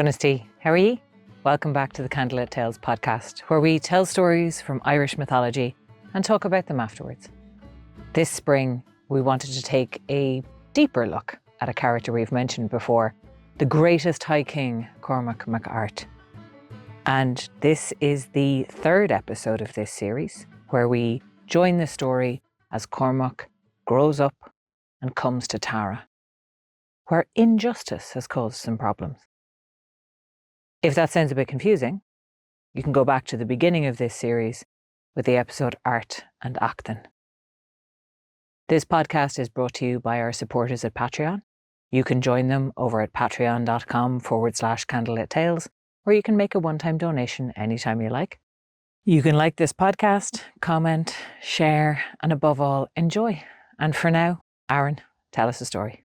Cunnisty, how are ye? Welcome back to the Candlelit Tales podcast, where we tell stories from Irish mythology and talk about them afterwards. This spring, we wanted to take a deeper look at a character we've mentioned before, the greatest High King, Cormac Mac Airt. And this is the third episode of this series, where we join the story as Cormac grows up and comes to Tara, where injustice has caused some problems. If that sounds a bit confusing, you can go back to the beginning of this series with the episode Art and Acton. This podcast is brought to you by our supporters at Patreon. You can join them over at patreon.com/candlelittales, or you can make a one-time donation anytime you like. You can like this podcast, comment, share, and above all, enjoy. And for now, Aaron, tell us a story.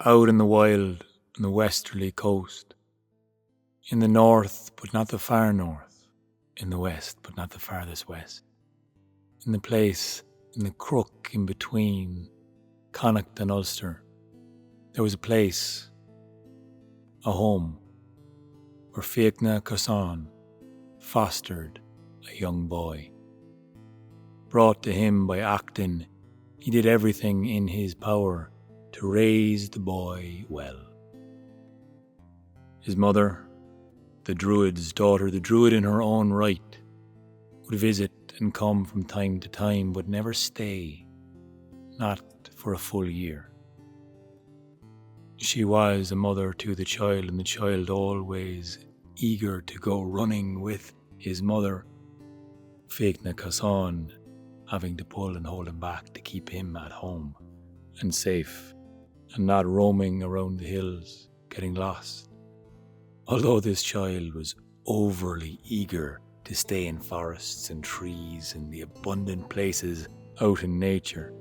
Out in the wild on the westerly coast, in the north but not the far north, in the west but not the farthest west, in the place in the crook in between Connacht and Ulster, there was a place, a home, where Fiachna Cassan fostered a young boy. Brought to him by Acton, he did everything in his power to raise the boy well. His mother, the Druid's daughter, the Druid in her own right, would visit and come from time to time, but never stay, not for a full year. She was a mother to the child, and the child always eager to go running with his mother, Fiachna Cassan having to pull and hold him back to keep him at home and safe, and not roaming around the hills, getting lost. Although this child was overly eager to stay in forests and trees and the abundant places out in nature,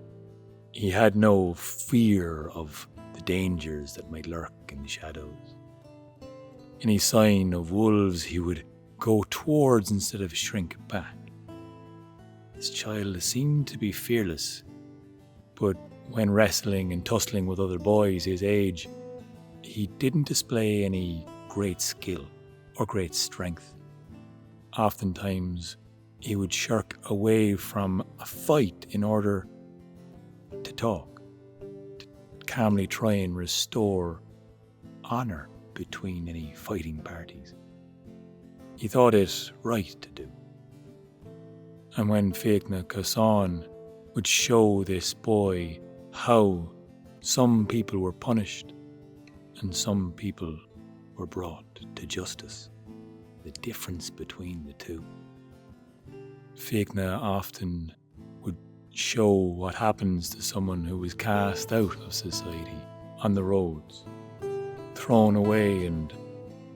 he had no fear of the dangers that might lurk in the shadows. Any sign of wolves he would go towards instead of shrink back. This child seemed to be fearless, but when wrestling and tussling with other boys his age, he didn't display any great skill or great strength. Oftentimes, he would shirk away from a fight in order to talk, to calmly try and restore honour between any fighting parties. He thought it right to do. And when Fiachna Cassan would show this boy how some people were punished and some people were brought to justice, the difference between the two. Fiachna often would show what happens to someone who is cast out of society on the roads, thrown away and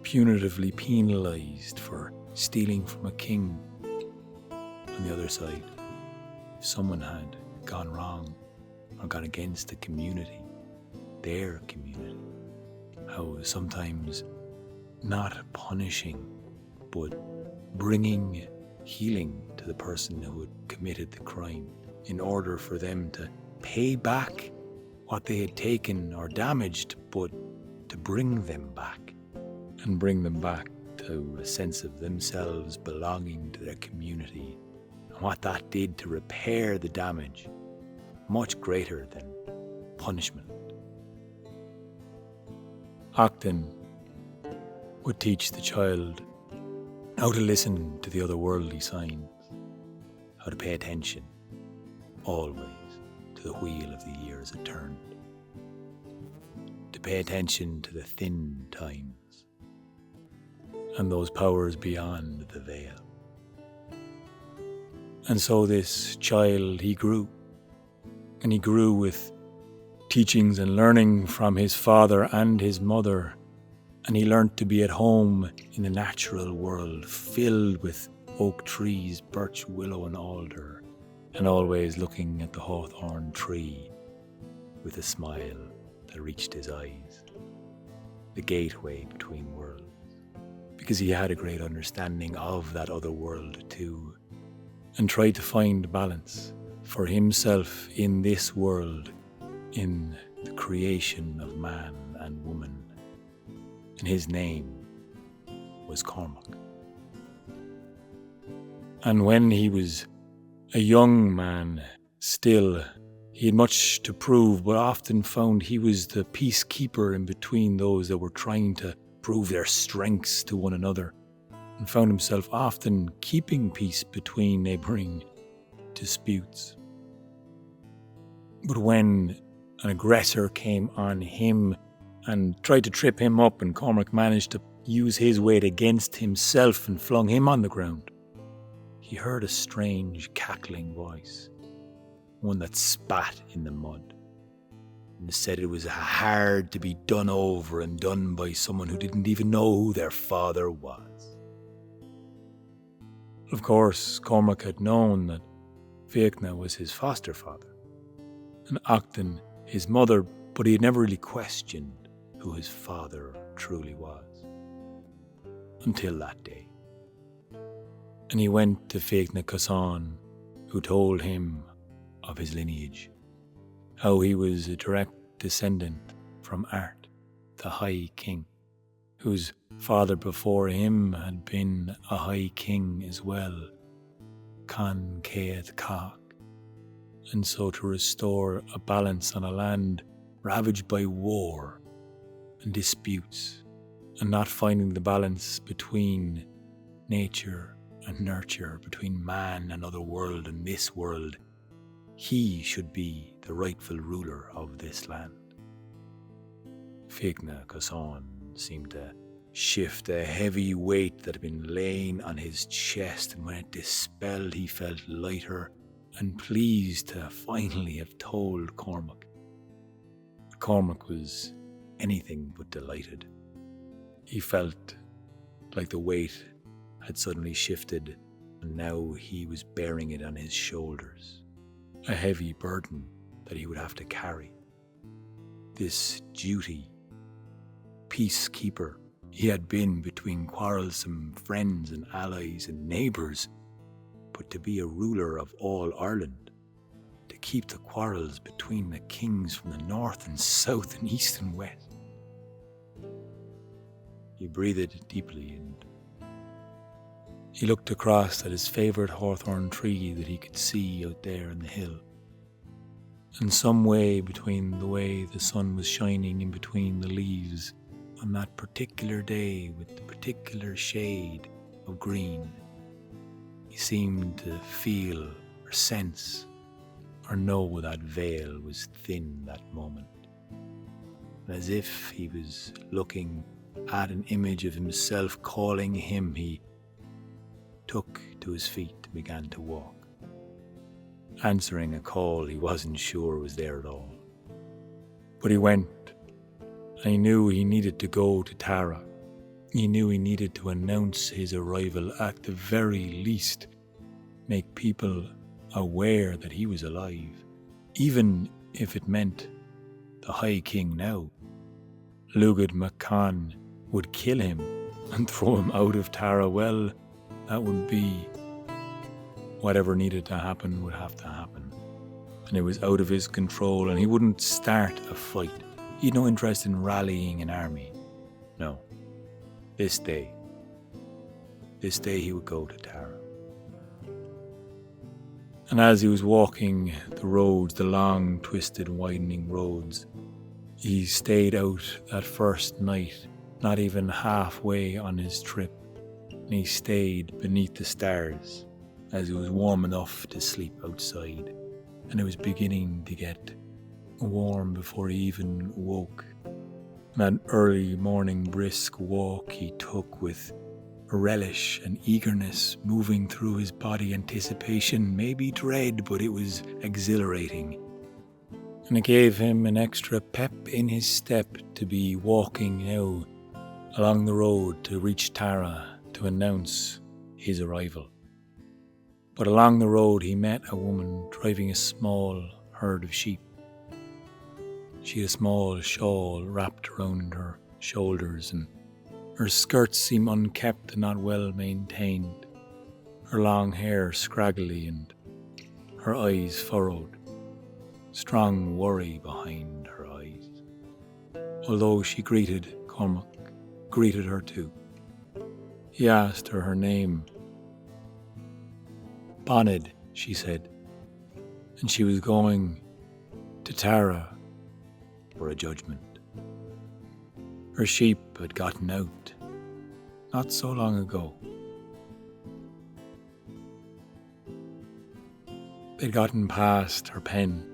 punitively penalised for stealing from a king. On the other side, if someone had gone wrong or gone against the community, their community, how sometimes not punishing, but bringing healing to the person who had committed the crime in order for them to pay back what they had taken or damaged, but to bring them back and bring them back to a sense of themselves belonging to their community, and what that did to repair the damage, much greater than punishment. Acton would teach the child how to listen to the otherworldly signs, how to pay attention, always, to the wheel of the year as it turned, to pay attention to the thin times and those powers beyond the veil. And so this child, he grew, and he grew with teachings and learning from his father and his mother, and he learnt to be at home in the natural world, filled with oak trees, birch, willow and alder, and always looking at the hawthorn tree with a smile that reached his eyes, the gateway between worlds, because he had a great understanding of that other world too, and tried to find balance, for himself in this world, in the creation of man and woman. And his name was Cormac. And when he was a young man still, he had much to prove, but often found he was the peacekeeper in between those that were trying to prove their strengths to one another, and found himself often keeping peace between neighbouring disputes. But when an aggressor came on him and tried to trip him up, and Cormac managed to use his weight against himself and flung him on the ground, he heard a strange cackling voice, one that spat in the mud, and said it was hard to be done over and done by someone who didn't even know who their father was. Of course, Cormac had known that Fiachna was his foster father, and Acton his mother, but he had never really questioned who his father truly was, until that day. And he went to Fiachna Casan, who told him of his lineage, how he was a direct descendant from Airt, the High King, whose father before him had been a High King as well, Can Cead Cach, and so to restore a balance on a land ravaged by war and disputes, and not finding the balance between nature and nurture, between man and other world and this world, he should be the rightful ruler of this land. Fiachna Casan seemed to shift a heavy weight that had been laying on his chest, and when it dispelled, he felt lighter and pleased to finally have told Cormac. Cormac was anything but delighted. He felt like the weight had suddenly shifted, and now he was bearing it on his shoulders, a heavy burden that he would have to carry. This duty, peacekeeper he had been between quarrelsome friends and allies and neighbours, but to be a ruler of all Ireland, to keep the quarrels between the kings from the north and south and east and west. He breathed deeply, and he looked across at his favourite hawthorn tree that he could see out there in the hill. And some way between the way the sun was shining in between the leaves on that particular day with the particular shade of green, he seemed to feel or sense or know that veil was thin that moment. And as if he was looking at an image of himself calling him, he took to his feet and began to walk, answering a call he wasn't sure was there at all. But he went, and he knew he needed to go to Tara. He knew he needed to announce his arrival, at the very least make people aware that he was alive, even if it meant the High King now, Lugad MacCann, would kill him and throw him out of Tara. Well, that would be whatever needed to happen would have to happen. And it was out of his control, and he wouldn't start a fight. He had no interest in rallying an army. No. This day he would go to Tara. And as he was walking the roads, the long, twisted, widening roads, he stayed out that first night, not even halfway on his trip. And he stayed beneath the stars as it was warm enough to sleep outside, and it was beginning to get warm before he even woke. That early morning brisk walk he took with relish and eagerness moving through his body, anticipation, maybe dread, but it was exhilarating. And it gave him an extra pep in his step to be walking now along the road to reach Tara to announce his arrival. But along the road he met a woman driving a small herd of sheep. She had a small shawl wrapped around her shoulders, and her skirts seemed unkempt and not well maintained, her long hair scraggly, and her eyes furrowed, strong worry behind her eyes. Although she greeted Cormac, greeted her too. He asked her name. Bonid, she said, and she was going to Tara for a judgement. Her sheep had gotten out not so long ago. They'd gotten past her pen.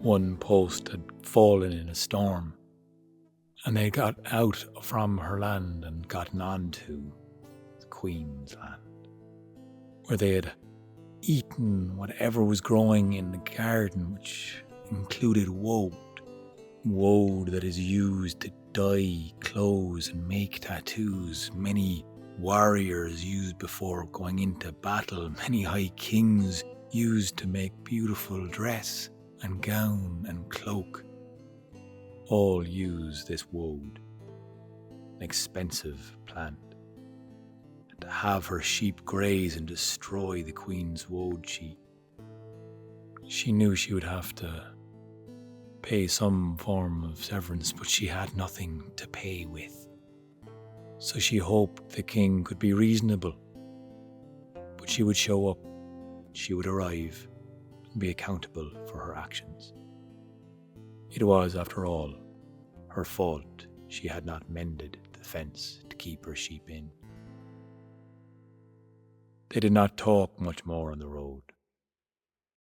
One post had fallen in a storm, and they got out from her land and gotten onto the Queen's land, where they had eaten whatever was growing in the garden, which included woad. Woad that is used to dye clothes and make tattoos. Many warriors used before going into battle. Many high kings used to make beautiful dress and gown and cloak. All use this woad, an expensive plant. And to have her sheep graze and destroy the Queen's woad, she knew she would have to pay some form of severance, but she had nothing to pay with. So she hoped the king could be reasonable, but she would show up, she would arrive, and be accountable for her actions. It was, after all, her fault she had not mended the fence to keep her sheep in. They did not talk much more on the road.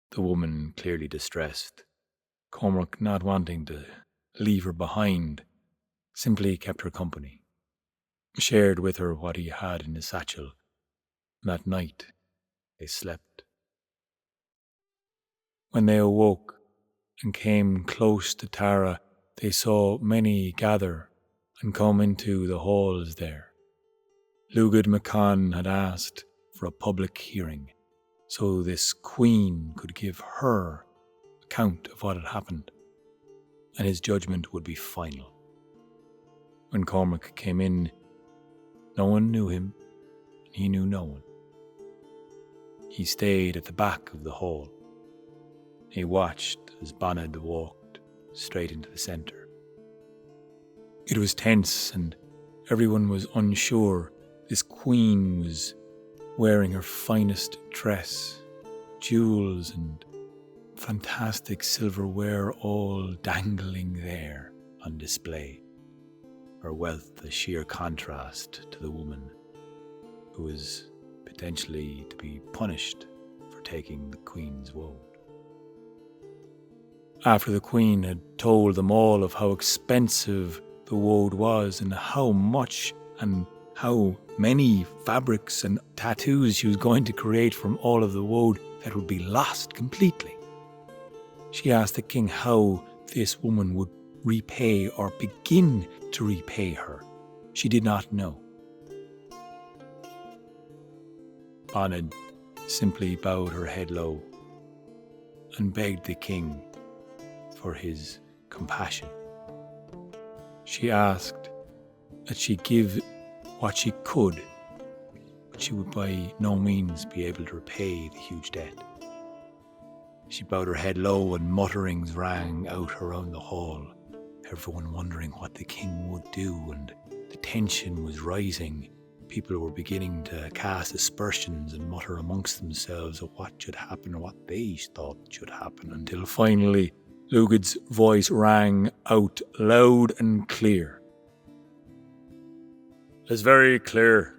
The woman clearly distressed. Cormac, not wanting to leave her behind, simply kept her company, shared with her what he had in his satchel. That night they slept. When they awoke and came close to Tara, they saw many gather and come into the halls there. Woad McCann had asked for a public hearing, so this queen could give her account of what had happened, and his judgment would be final. When Cormac came in, no one knew him, and he knew no one. He stayed at the back of the hall. He watched as Bonid walked straight into the centre. It was tense, and everyone was unsure. This queen was wearing her finest dress, jewels and fantastic silverware all dangling there on display. Her wealth a sheer contrast to the woman who was potentially to be punished for taking the Queen's woad. After the Queen had told them all of how expensive the woad was and how much and how many fabrics and tattoos she was going to create from all of the woad that would be lost completely, she asked the king how this woman would repay or begin to repay her. She did not know. Bonid simply bowed her head low and begged the king for his compassion. She asked that she give what she could, but she would by no means be able to repay the huge debt. She bowed her head low and mutterings rang out around the hall, everyone wondering what the king would do, and the tension was rising. People were beginning to cast aspersions and mutter amongst themselves of what should happen or what they thought should happen, until finally Woad's voice rang out loud and clear. "It's very clear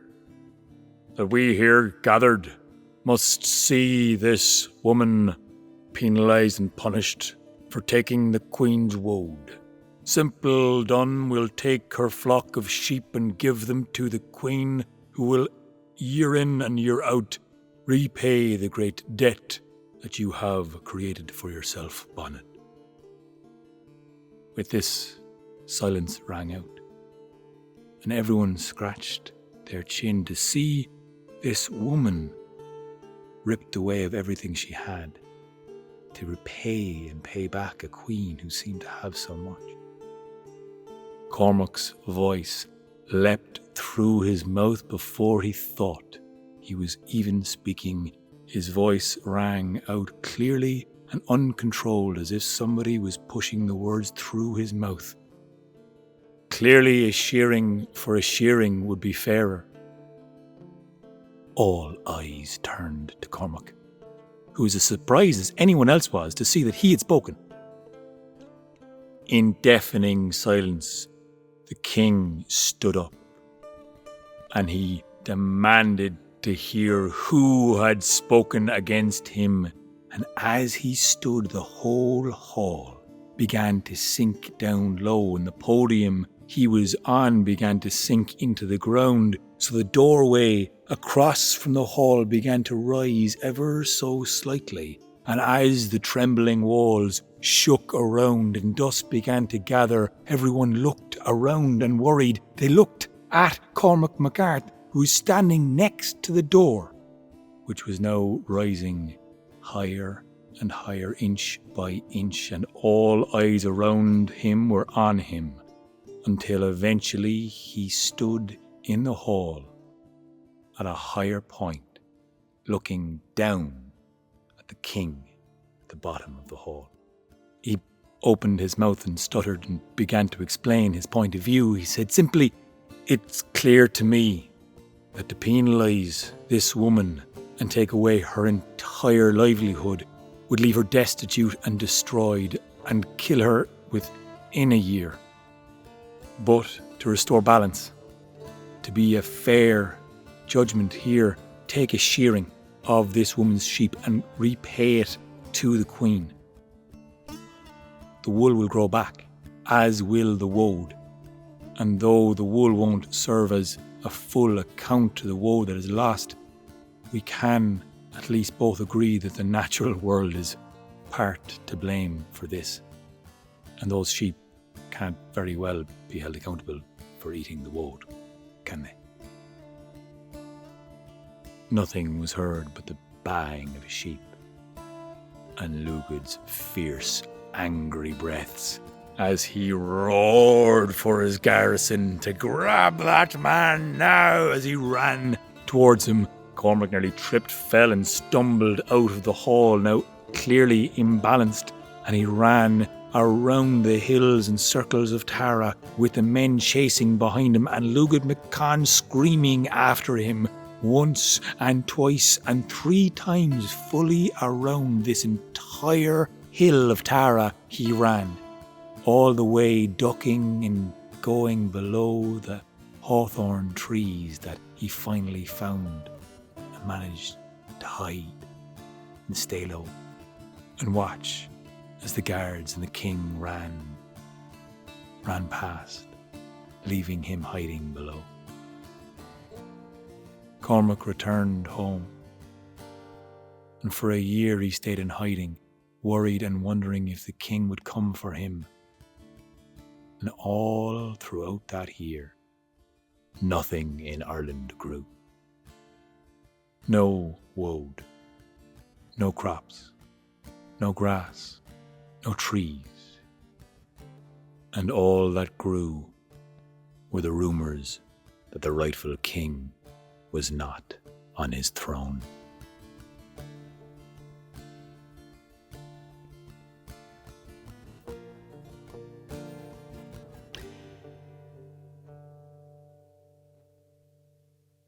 that we here gathered must see this woman penalised and punished for taking the Queen's woad. Simple done, we'll take her flock of sheep and give them to the Queen, who will year in and year out repay the great debt that you have created for yourself, Bonnet." With this, silence rang out, and everyone scratched their chin to see this woman ripped away of everything she had to repay and pay back a queen who seemed to have so much. Cormac's voice leapt through his mouth before he thought he was even speaking His voice rang out clearly and uncontrolled, as if somebody was pushing the words through his mouth. Clearly a shearing for a shearing would be fairer. All eyes turned to Cormac, who was as surprised as anyone else was to see that he had spoken. In deafening silence, the king stood up, and he demanded to hear who had spoken against him. And as he stood, the whole hall began to sink down low, and the podium he was on began to sink into the ground. So the doorway across from the hall began to rise ever so slightly. And as the trembling walls shook around and dust began to gather, everyone looked around and worried. They looked at Cormac Mac Airt, who was standing next to the door, which was now rising higher and higher, inch by inch, and all eyes around him were on him, until eventually he stood in the hall at a higher point, looking down at the king at the bottom of the hall. He opened his mouth and stuttered and began to explain his point of view. He said simply, "It's clear to me that to penalise this woman and take away her entire livelihood would leave her destitute and destroyed and kill her within a year. But to restore balance, to be a fair judgement here, take a shearing of this woman's sheep and repay it to the queen. The wool will grow back, as will the woad. And though the wool won't serve as a full account to the woad that is lost, we can at least both agree that the natural world is part to blame for this. And those sheep can't very well be held accountable for eating the woad, can they?" Nothing was heard but the baying of a sheep and Lugod's fierce, angry breaths as he roared for his garrison to grab that man now. As he ran towards him, Cormac nearly tripped, fell and stumbled out of the hall, now clearly imbalanced, and he ran around the hills and circles of Tara with the men chasing behind him and Lugod McCann screaming after him. Once and twice and 3 times fully around this entire hill of Tara he ran, all the way ducking and going below the hawthorn trees that he finally found and managed to hide and stay low and watch as the guards and the king ran past, leaving him hiding below. Cormac returned home, and for a year he stayed in hiding, worried and wondering if the king would come for him. And all throughout that year, nothing in Ireland grew. No woad, no crops, no grass, no trees. And all that grew were the rumours that the rightful king was not on his throne.